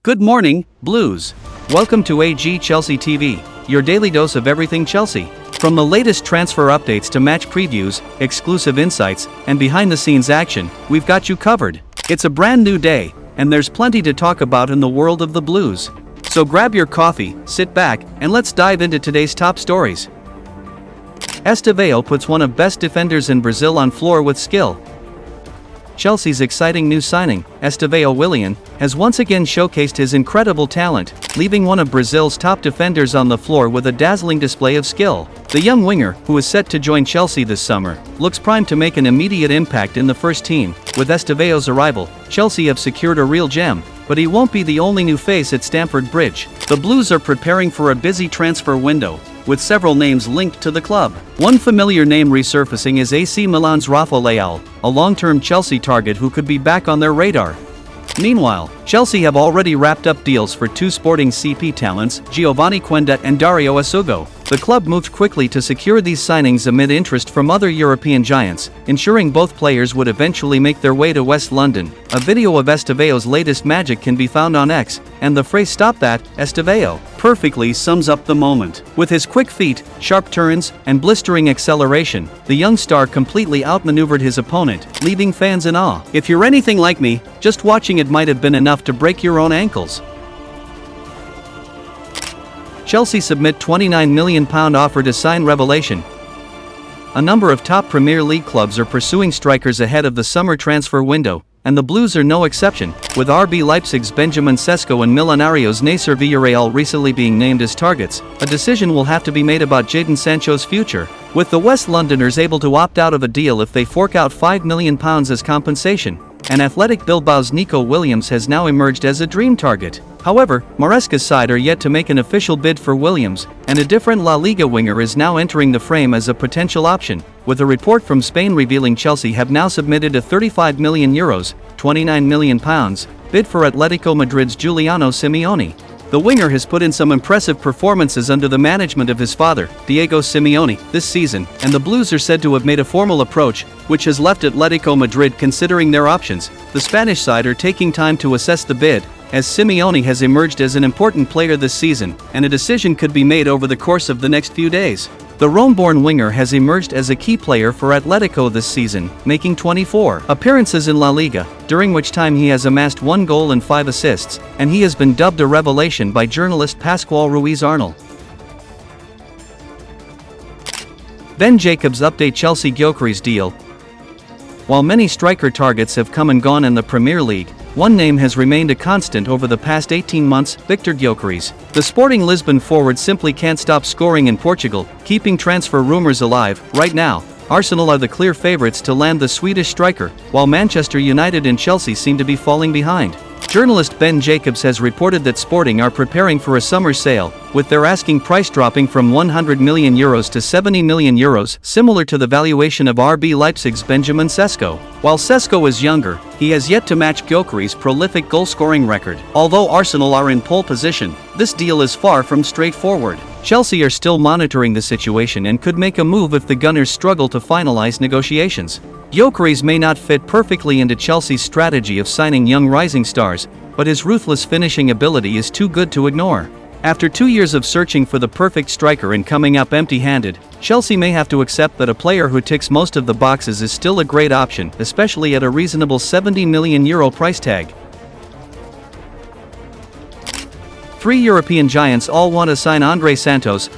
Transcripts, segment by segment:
Good morning, Blues. Welcome to AG Chelsea TV, your daily dose of everything Chelsea. From the latest transfer updates to match previews, exclusive insights, and behind-the-scenes action, we've got you covered. It's a brand new day, and there's plenty to talk about in the world of the Blues. So grab your coffee, sit back, and let's dive into today's top stories. Estevao puts one of best defenders in Brazil on floor with skill. Chelsea's exciting new signing, Estevao Willian, has once again showcased his incredible talent, leaving one of Brazil's top defenders on the floor with a dazzling display of skill. The young winger, who is set to join Chelsea this summer, looks primed to make an immediate impact in the first team. With Estevao's arrival, Chelsea have secured a real gem, but he won't be the only new face at Stamford Bridge. The Blues are preparing for a busy transfer window, with several names linked to the club. One familiar name resurfacing is AC Milan's Rafa Leal, a long-term Chelsea target who could be back on their radar. Meanwhile, Chelsea have already wrapped up deals for two Sporting CP talents, Giovanni Quendet and Dario Assugo. The club moved quickly to secure these signings amid interest from other European giants, ensuring both players would eventually make their way to West London. A video of Estevao's latest magic can be found on X, and the phrase "Stop that, Estevao" perfectly sums up the moment. With his quick feet, sharp turns, and blistering acceleration, the young star completely outmaneuvered his opponent, leaving fans in awe. If you're anything like me, just watching it might have been enough to break your own ankles. Chelsea submit £29 million offer to sign Revelation. A number of top Premier League clubs are pursuing strikers ahead of the summer transfer window, and the Blues are no exception, with RB Leipzig's Benjamin Sesko and Milanario's Nasser Villarreal recently being named as targets. A decision will have to be made about Jadon Sancho's future, with the West Londoners able to opt out of a deal if they fork out £5 million as compensation. And Athletic Bilbao's Nico Williams has now emerged as a dream target. However, Maresca's side are yet to make an official bid for Williams, and a different La Liga winger is now entering the frame as a potential option, with a report from Spain revealing Chelsea have now submitted a €35 million, £29 million, bid for Atletico Madrid's Giuliano Simeone. The winger has put in some impressive performances under the management of his father, Diego Simeone, this season, and the Blues are said to have made a formal approach, which has left Atletico Madrid considering their options. The Spanish side are taking time to assess the bid, as Simeone has emerged as an important player this season, and a decision could be made over the course of the next few days. The Rome-born winger has emerged as a key player for Atletico this season, making 24 appearances in La Liga, during which time he has amassed 1 goal and 5 assists, and he has been dubbed a revelation by journalist Pascual Ruiz-Arnal. Ben Jacobs update Chelsea Gyokeres deal. While many striker targets have come and gone in the Premier League, one name has remained a constant over the past 18 months, Victor Gyokeres. The Sporting Lisbon forward simply can't stop scoring in Portugal, keeping transfer rumours alive. Right now, Arsenal are the clear favourites to land the Swedish striker, while Manchester United and Chelsea seem to be falling behind. Journalist Ben Jacobs has reported that Sporting are preparing for a summer sale, with their asking price dropping from €100 million to €70 million, similar to the valuation of RB Leipzig's Benjamin Sesko. While Sesko is younger, he has yet to match Gyokeres' prolific goal-scoring record. Although Arsenal are in pole position, this deal is far from straightforward. Chelsea are still monitoring the situation and could make a move if the Gunners struggle to finalize negotiations. Gyokeres may not fit perfectly into Chelsea's strategy of signing young rising stars, but his ruthless finishing ability is too good to ignore. After 2 years of searching for the perfect striker and coming up empty-handed, Chelsea may have to accept that a player who ticks most of the boxes is still a great option, especially at a reasonable €70 million price tag. 3 European giants all want to sign Andrey Santos.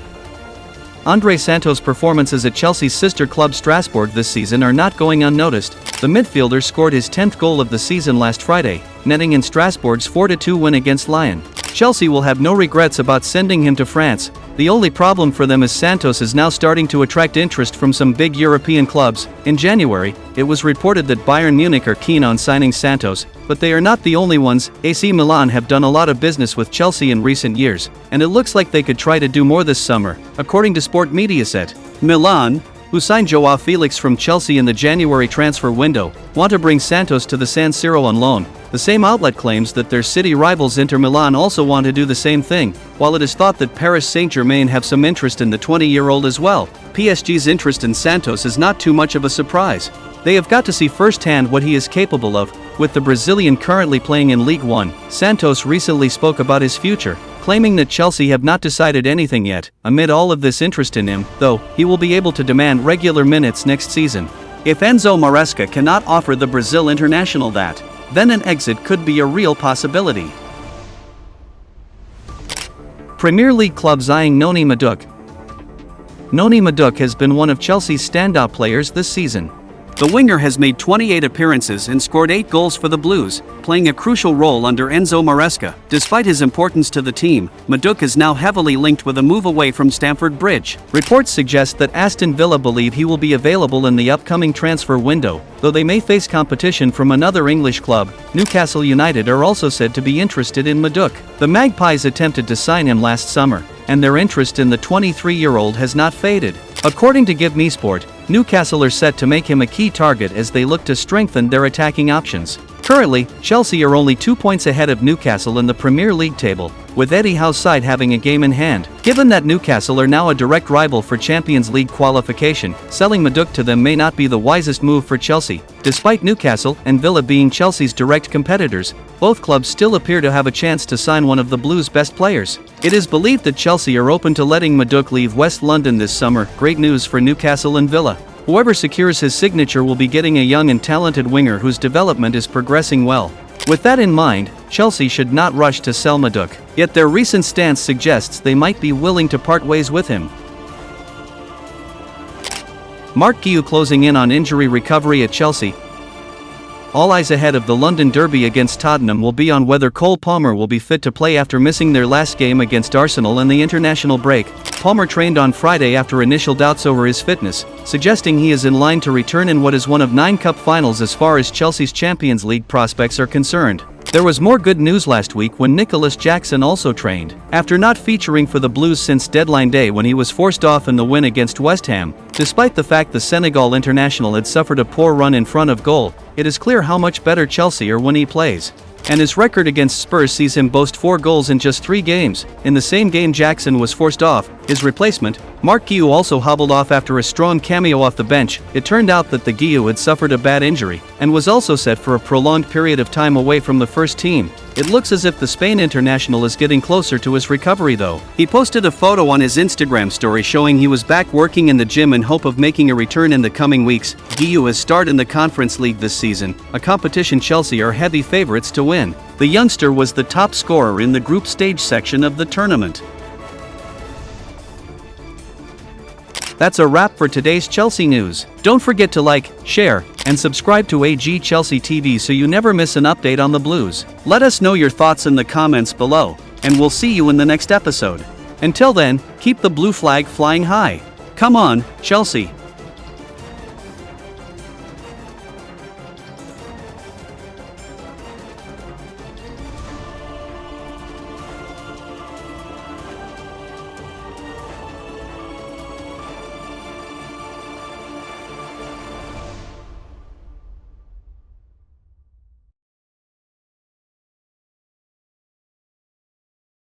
Andrey Santos' performances at Chelsea's sister club Strasbourg this season are not going unnoticed. The midfielder scored his 10th goal of the season last Friday, netting in Strasbourg's 4-2 win against Lyon. Chelsea will have no regrets about sending him to France. The only problem for them is Santos is now starting to attract interest from some big European clubs. In January, it was reported that Bayern Munich are keen on signing Santos, but they are not the only ones. AC Milan have done a lot of business with Chelsea in recent years, and it looks like they could try to do more this summer, according to Sport Mediaset. Milan, who signed Joao Felix from Chelsea in the January transfer window, want to bring Santos to the San Siro on loan. The same outlet claims that their city rivals Inter Milan also want to do the same thing, while it is thought that Paris Saint-Germain have some interest in the 20-year-old as well. PSG's interest in Santos is not too much of a surprise. They have got to see firsthand what he is capable of. With the Brazilian currently playing in League One, Santos recently spoke about his future, claiming that Chelsea have not decided anything yet. Amid all of this interest in him, though, he will be able to demand regular minutes next season. If Enzo Maresca cannot offer the Brazil international that, then an exit could be a real possibility. Premier League clubs eyeing Noni Madueke. Noni Madueke has been one of Chelsea's standout players this season. The winger has made 28 appearances and scored 8 goals for the Blues, playing a crucial role under Enzo Maresca. Despite his importance to the team, Madueke is now heavily linked with a move away from Stamford Bridge. Reports suggest that Aston Villa believe he will be available in the upcoming transfer window, though they may face competition from another English club. Newcastle United are also said to be interested in Madueke. The Magpies attempted to sign him last summer, and their interest in the 23-year-old has not faded. According to Give Me Sport, Newcastle are set to make him a key target as they look to strengthen their attacking options. Currently, Chelsea are only 2 points ahead of Newcastle in the Premier League table, with Eddie Howe's side having a game in hand. Given that Newcastle are now a direct rival for Champions League qualification, selling Madueke to them may not be the wisest move for Chelsea. Despite Newcastle and Villa being Chelsea's direct competitors, both clubs still appear to have a chance to sign one of the Blues' best players. It is believed that Chelsea are open to letting Madueke leave West London this summer. Great news for Newcastle and Villa. Whoever secures his signature will be getting a young and talented winger whose development is progressing well. With that in mind, Chelsea should not rush to sell Madueke, yet their recent stance suggests they might be willing to part ways with him. Mark Guiu closing in on injury recovery at Chelsea. All eyes ahead of the London derby against Tottenham will be on whether Cole Palmer will be fit to play after missing their last game against Arsenal in the international break. Palmer trained on Friday after initial doubts over his fitness, suggesting he is in line to return in what is one of 9 cup finals as far as Chelsea's Champions League prospects are concerned. There was more good news last week when Nicolas Jackson also trained. After not featuring for the Blues since deadline day when he was forced off in the win against West Ham, despite the fact the Senegal international had suffered a poor run in front of goal, it is clear how much better Chelsea are when he plays. And his record against Spurs sees him boast 4 goals in just 3 games. In the same game Jackson was forced off, his replacement, Mark Guiu, also hobbled off after a strong cameo off the bench. It turned out that the Guiu had suffered a bad injury, and was also set for a prolonged period of time away from the first team. It looks as if the Spain international is getting closer to his recovery though. He posted a photo on his Instagram story showing he was back working in the gym in hope of making a return in the coming weeks. Guiu has starred in the Conference League this season, a competition Chelsea are heavy favourites to win. The youngster was the top scorer in the group stage section of the tournament. That's a wrap for today's Chelsea news. Don't forget to like, share, and subscribe to AG Chelsea TV so you never miss an update on the Blues. Let us know your thoughts in the comments below, and we'll see you in the next episode. Until then, keep the blue flag flying high. Come on, Chelsea.